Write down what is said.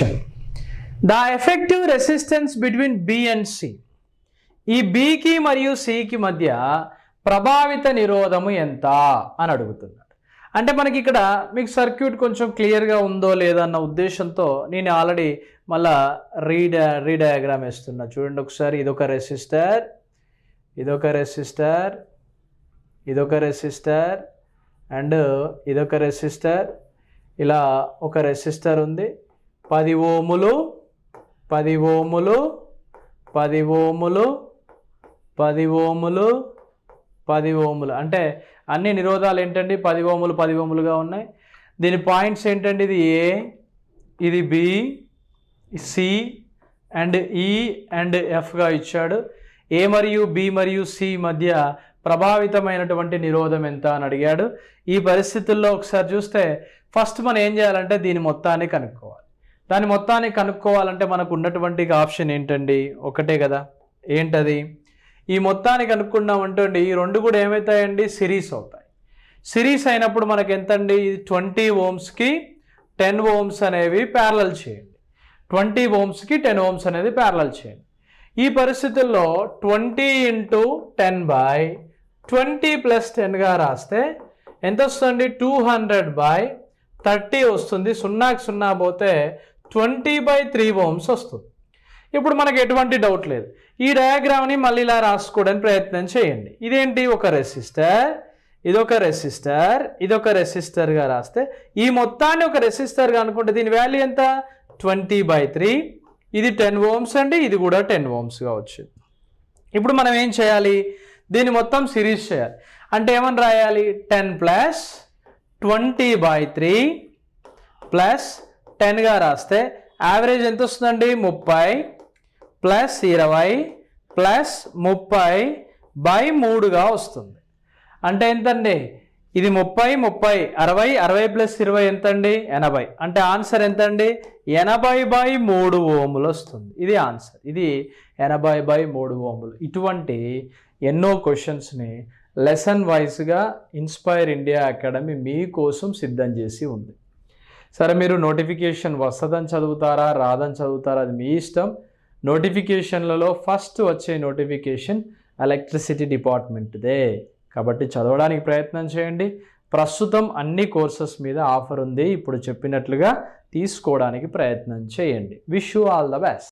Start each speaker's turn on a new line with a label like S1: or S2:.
S1: Question, the effective resistance between B and C. ఈ బికి మరియు సికి మధ్య ప్రభావిత నిరోధము ఎంత అని అడుగుతున్నాడు. అంటే మనకి ఇక్కడ మీకు సర్క్యూట్ కొంచెం క్లియర్గా ఉందో లేదో అన్న ఉద్దేశంతో నేను ఆల్రెడీ మళ్ళా రీడయాగ్రామ్ వేస్తున్నా. చూడండి ఒకసారి, ఇదొక రెసిస్టర్, ఇదొక రెసిస్టర్, ఇదొక రెసిస్టర్ అండ్ ఇదొక రెసిస్టర్. ఇలా ఒక రెసిస్టర్ ఉంది, 10 ఓములు 10 ఓములు 10 ఓములు 10 ఓములు 10 ఓములు. అంటే అన్ని నిరోధాలు ఏంటండి 10 ఓములు 10 ఓములుగా ఉన్నాయి. దీని పాయింట్స్ ఏంటండి, ఇది ఏ, ఇది బి, సి అండ్ ఈ అండ్ ఎఫ్గా ఇచ్చాడు. ఏ మరియు బి మరియు సి మధ్య ప్రభావితమైనటువంటి నిరోధం ఎంత అని అడిగాడు. ఈ పరిస్థితుల్లో ఒకసారి చూస్తే ఫస్ట్ మనం ఏం చేయాలంటే దీని మొత్తాన్ని కనుక్కోవాలి. దాని మొత్తాన్ని కనుక్కోవాలంటే మనకు ఉన్నటువంటి ఆప్షన్ ఏంటండి, ఒకటే కదా. ఏంటది? ఈ మొత్తాన్ని కనుక్కున్నామంటే ఈ రెండు కూడా ఏమవుతాయండి, సిరీస్ అవుతాయి. సిరీస్ అయినప్పుడు మనకు ఎంతండి, 20 ఓమ్స్కి 10 ఓమ్స్ అనేవి ప్యారలల్ చేయండి. 20 ఓమ్స్కి 10 ఓమ్స్ అనేది ప్యారలల్ చేయండి. ఈ పరిస్థితుల్లో 20 × 10/20 + 10గా రాస్తే ఎంత వస్తుంది, 200/30 వస్తుంది. 0కి 0 పోతే 20/3 ఓమ్స్ వస్తుంది. ఇప్పుడు మనకు ఎటువంటి డౌట్ లేదు. ఈ డయాగ్రామ్ని మళ్ళీ ఇలా రాసుకోవడానికి ప్రయత్నం చేయండి. ఇదేంటి, ఒక రెసిస్టర్, ఇదొక రెసిస్టర్, ఇదొక రెసిస్టర్గా రాస్తే ఈ మొత్తాన్ని ఒక రెసిస్టర్గా అనుకుంటే దీని వాల్యూ ఎంత, 20/3. ఇది 10 ఓమ్స్ అండి, ఇది కూడా 10 ఓమ్స్గా వచ్చింది. ఇప్పుడు మనం ఏం చేయాలి, దీన్ని మొత్తం సిరీస్ చేయాలి. అంటే ఏమని రాయాలి, 10 + 20/3 + 10గా రాస్తే యావరేజ్ ఎంత వస్తుందండి, 30 + 20 + 30/3గా వస్తుంది. అంటే ఎంతండి, ఇది 30 30 60 60 + 20 ఎంతండి, 80. అంటే ఆన్సర్ ఎంతండి, 80/3 ఓములు వస్తుంది. ఇది ఆన్సర్, ఇది 80/3 ఓములు. ఇటువంటి ఎన్నో క్వశ్చన్స్ని లెసన్ వైజ్గా ఇన్స్పైర్ ఇండియా అకాడమీ మీకోసం సిద్ధం చేసి ఉంది. సరే, మీరు నోటిఫికేషన్ వస్తుందని చదువుతారా రాదని చదువుతారా అది మీ ఇష్టం. నోటిఫికేషన్లలో ఫస్ట్ వచ్చే నోటిఫికేషన్ ఎలక్ట్రిసిటీ డిపార్ట్మెంట్దే కాబట్టి చదవడానికి ప్రయత్నం చేయండి. ప్రస్తుతం అన్ని కోర్సెస్ మీద ఆఫర్ ఉంది, ఇప్పుడు చెప్పినట్లుగా తీసుకోవడానికి ప్రయత్నం చేయండి. Wish you all the best.